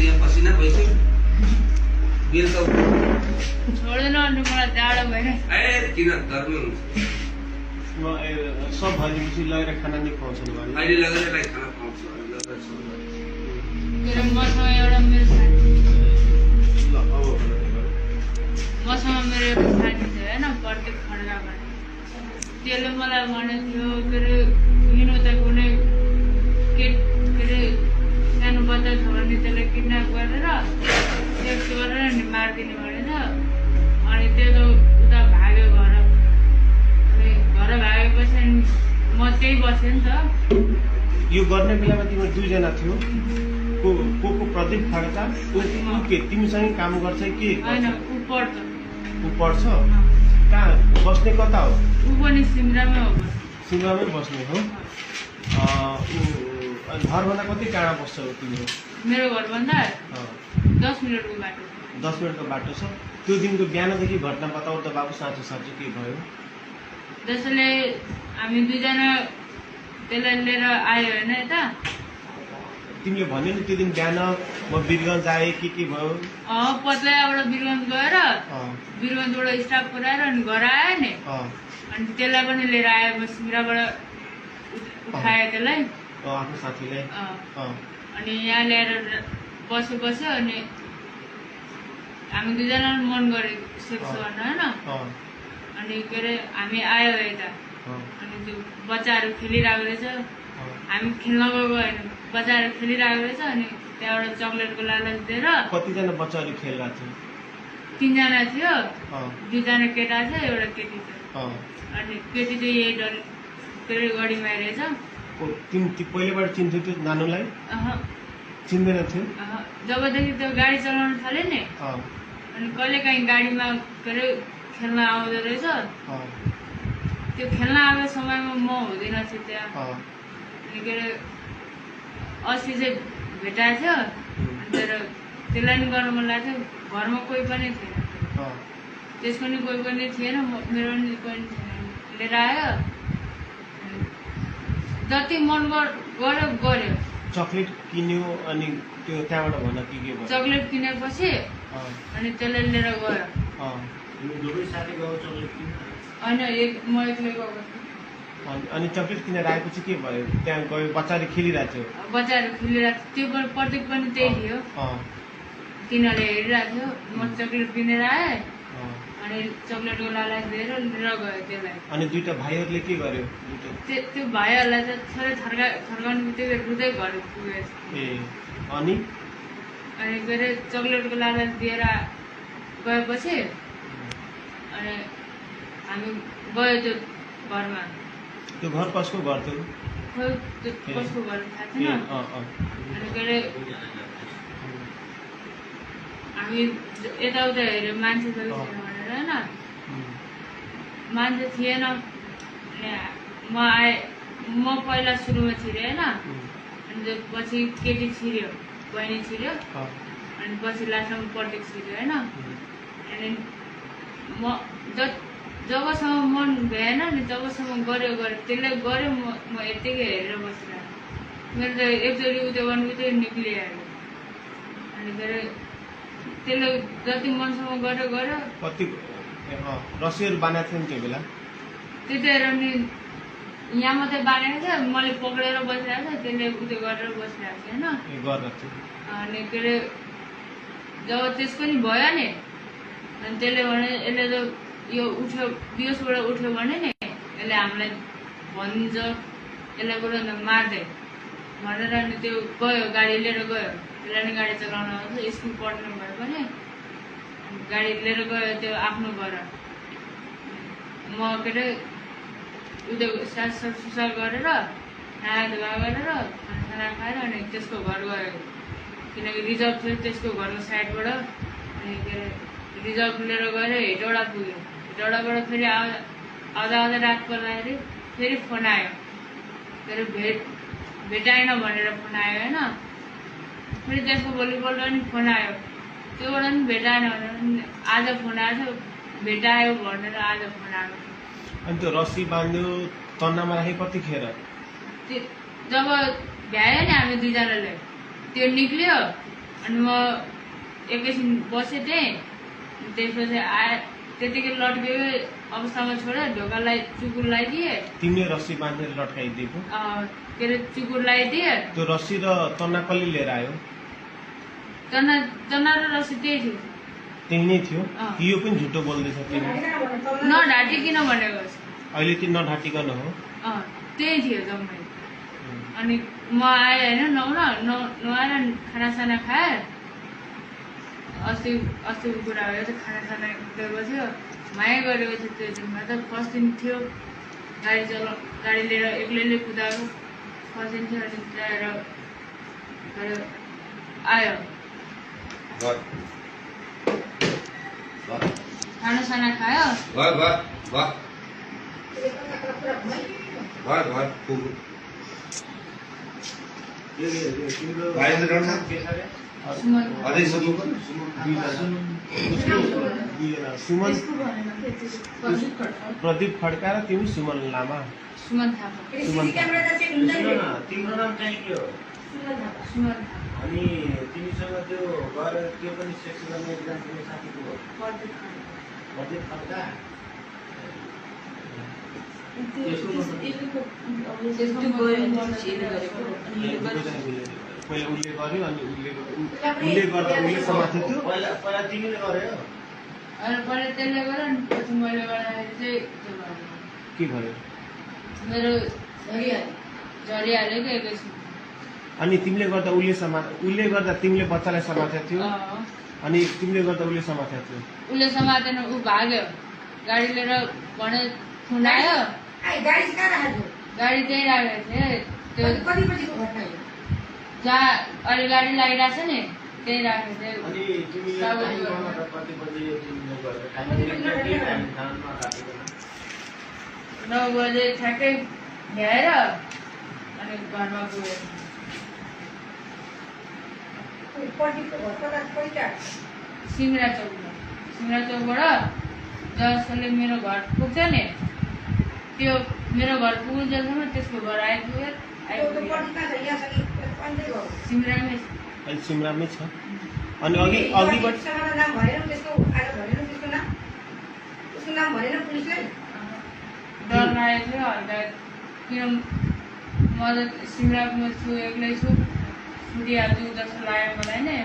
यहाँ पसिना भइसक्यो बेलुका छोडेन अनि मलाई जाडो भएर ए किन गर्मी हुन्छ सब भएपछि लगेर खाना नि खुवाउँछन् भने अहिले लगेर यसलाई खाना खुवाउँछु मेरो मसँग एउटा मेरो साथी मसँग मेरो एउटा साथी थियो होइन प्रत्येक खड्का गर्ने त्यसले मलाई भनेको थियो के अरे हिँड्नु त कुनै के अरे सानो बच्चा छ भने त्यसलाई किडन्याप गरेर सेक्स गरेर नि मारिदिने भनेछ अनि त्यो त उता भाग्यो घर अनि घर भागेपछि म त्यही बसेँ नि त यो गर्ने बेलामा तिम्रो दुईजना थियो को प्रदीप खड्का के तिमीसँगै काम गर्छ कि होइन ऊ पढ्छ ऊ पढ्छ कहाँ बस्ने कता हो ऊ पनि सिमरामै हो सिमरामै बस्ने हो घरभन्दा कति टाढा बस्छ तिम्रो मेरो घरभन्दा 10 मिनटको बाटो 10 मिनटको बाटो छ त्यो दिनको बिहानदेखि घटना बताऊ त बाबु साँचो साँचो के भयो जसले हामी दुईजना त्यसलाई लिएर आयो होइन यता तिमीले भन्यो नि त्यो दिन बिहान म वीरगञ्ज आएँ के भयो पत्लैयाबाट वीरगञ्ज गएर वीरगञ्जबाट स्टाफ पुऱ्याएर अनि घर आयो नि अनि त्यसलाई पनि लिएर आयो म सिमराबाट उठाएँ त्यसलाई आफ्नो साथीलाई अनि यहाँ ल्याएर बस्यो अनि हामी दुईजना मन गऱ्यो सेक्स गर्न होइन अनि के अरे हामी आयो यता अनि त्यो बच्चाहरू खेलिरहेको रहेछ हामी खेल्न गएको होइन बच्चाहरू खेलिरहेको रहेछ अनि त्यहाँबाट चक्लेटको लालच दिएर कतिजना बच्चाहरू खेलिरहेको थियो 3 जना थियो 2 जना केटा थियो एउटा केटी थियो अनि केटी चाहिँ यही डर के अरे गढीमा रहेछ पहिलेबाट चिन्थ्यो त्यो नानुलाई चिन्दैन थियो जबदेखि त्यो गाडी चलाउन थाल्यो नि अनि कहिले काहीँ गाडीमा के अरे खेल्न आउँदो रहेछ त्यो खेल्न आएको समयमा म हुँदैन थिएँ त्यहाँ अनि के अरे अस्ति चाहिँ भेटाएको थियो अनि तर त्यसलाई नि गर्नु मन लाग्थ्यो घरमा कोही पनि थिएन त्यसको नि कोही पनि थिएन मेरो नि कोही पनि थिएन लिएर आयो जति मन गर्यो चक्लेट किन्यो अनि त्यो त्यहाँबाट भन के भयो चक्लेट किनेपछि अनि त्यसलाई लिएर गयो होइन म एक्लै गएको अनि चक्लेट किनेर आएपछि के भयो त्यहाँ गयो बच्चाले खेलिरहेको थियो बच्चाहरू खेलिरहेको थियो त्यो प्रत्येक पनि त्यही थियो तिनीहरूले हेरिरहेको थियो म चक्लेट किनेर आएँ अनि चक्लेटको लालच दिएर लिएर गयो त्यसलाई अनि दुईटा भाइहरूले के गर्यो त्यो भाइहरूलाई त थोरै थर्काउनु बित्तिकै रुँदै घर पुगेछ अनि के अरे चक्लेटको लालच दिएर गएपछि अनि हामी गयो त्यो घरमा त्यो घर कसको घर थियो खोइ त्यो कसको घर थाहा छैन अनि के अरे हामी यताउता हेऱ्यो मान्छे छैन भनेर होइन मान्छे थिएन अनि म आएँ म पहिला सुरुमा छिरेँ होइन अनि पछि केटी छिर्यो बहिनी छिर्यो अनि पछि लास्टमा प्रत्येक छिर्यो होइन अनि म जबसम्म मन भएन नि तबसम्म गऱ्यो त्यसले गऱ्यो म यत्तिकै हेरेर बसिरहेको मेरो त एकचोटि उयो गर्नु बित्तिकै निक्लिहाल्यो अनि के अरे त्यसले जति मनसम्म गऱ्यो कति रसीहरू बाँधेको थियो नि त्यो बेला त्यतिखेर नि यहाँ मात्रै बाँधेको थियो मैले पक्रेर बसिरहेको थिएँ त्यसले उयो गरेर बसिरहेको थियो होइन अनि के अरे जब त्यसको नि भयो नि अनि त्यसले भने यसले त यो उठ्यो बिहोसबाट उठ्यो भने नि यसले हामीलाई भनिदिन्छ यसलाई गएर मार्दै भनेर अनि त्यो गयो गाडी लिएर गयो त्यसलाई नि गाडी चलाउन आउँछ स्कुल पढ्नु भयो भने गाडी लिएर गयो त्यो आफ्नो घर म के अरे उयो सुसा गरेर खाना धुवा गरेर खाना खाएर अनि त्यसको घर गयो किनकि रिजर्भ थियो त्यसको घरको साइडबाट अनि के अरे रिजर्भ लिएर गएर हेटौडा पुग्यो हेटौडाबाट फेरि आउँदा रात पर्दाखेरि फेरि फोन आयो के अरे भेटाएन भनेर फोन आयो होइन फेरि त्यसको भोलिपल्ट पनि फोन आयो त्योबाट पनि भेटाएन भनेर आज फोन आएको थियो भेटायो भनेर आज फोन आएको थियो अनि त्यो रस्सी बाँध्यो तन्नामा राखे कतिखेर जब भ्यायो नि हामी दुईजनाले त्यो निक्ल्यो अनि म एकैछिन बसेँ त्यहीँ। त्यसपछि आए त्यतिकै लट्केकै अवस्थामा छोडेर ढोका चुकुर लगाइदिएँ। तिमीले रस्सी बाँधेर लट्काइदिएको? के अरे चुकुर लगाइदिएँ। त्यो रस्सी र तना कसले लिएर आयो? तना र रस्सी त्यही थियो। त्यही नै थियो? यो पनि झुटो बोल्दैछ तिमी? नढाँटिकन भनेको अहिले चाहिँ नढाँटिकन हो? त्यही थियो जम्मै। अनि म आएँ होइन नुहाएर खानासाना खाएँ। अस्तिको कुरा भयो त खानासाना गएको थियो, माया गरेको थियो त्यो दिनमा त। फर्स्ट दिन थियो गाडी लिएर एक्लैले कुदाएको फर्स्ट दिन थियो। अनि ल्याएर आयो खानासाना खायो। सुमन प्रदीप खड्का र तिमी सुमन लामा? सुमन थापा। तिम्रो नाम चाहिँ के हो? सुमन। अनि तिमीसँग त्यो गएर त्यो पनि सेक्स गर्ने एकजना तिम्रो साथीको हो? प्रदीप खड्का। पहिला उसले गर्यो अनि उसले गर्दा उसले समातेको थियो? पहिला तिमीले गर्यो? अनि पहिला त्यसले गर्यो अनि पछि मैले गर्दाखेरि चाहिँ त्यो भयो। के भयो? मेरो झरिहाल्यो क्या एकैछिन। अनि तिमीले गर्दा उसले गर्दा तिमीले बच्चालाई समातेको थियो? अनि तिमीले गर्दा उसले समातेको थियो? उसले समातेन, ऊ भाग्यो। गाडी लिएर भने खुनायो। गाडी त्यहीँ राखेको थिएँ त्यो जहाँ अहिले गाडी लागिरहेको छ नि त्यहीँ राखेको थिएँ। 9 बजे ठ्याक्कै भ्याएर अनि घरमा गयो। सिङ्गरा चौकबाट जसले मेरो घर पुग्छ नि त्यो मेरो घर पुग्नुसम्म त्यसको घर आइपुग्यो। सिमरामै छ। अनि अघिबाट डर लागेको थियो हल्का, किन म त सिमरामा छु, एक्लै छु, छुटिहाल्छु जस्तो लाग्यो मलाई नै।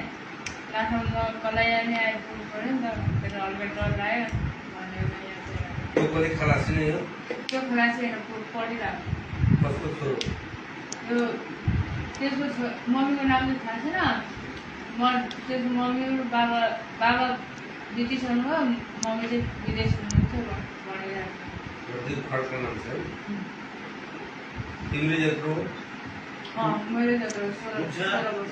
लास्टमा म कलाई नै आइपुग्नु पऱ्यो नि त, त्यसले हल्का डर लाग्यो भनेर त्यो पनि खलासी नै हो? त्यो खलासी होइन, पढिरहेको। कसको छोरो? त्यसको मम्मीको नाम चाहिँ थाहा छैन। त्यसको मम्मी र बाबा ब्रिटिसहरू हो, मम्मी चाहिँ विदेश हुनुहुन्छ भनिरहेको। प्रदीप खड्का नाम छ है? तिमीले जत्रो हो? मैले जत्रो 16 वर्ष।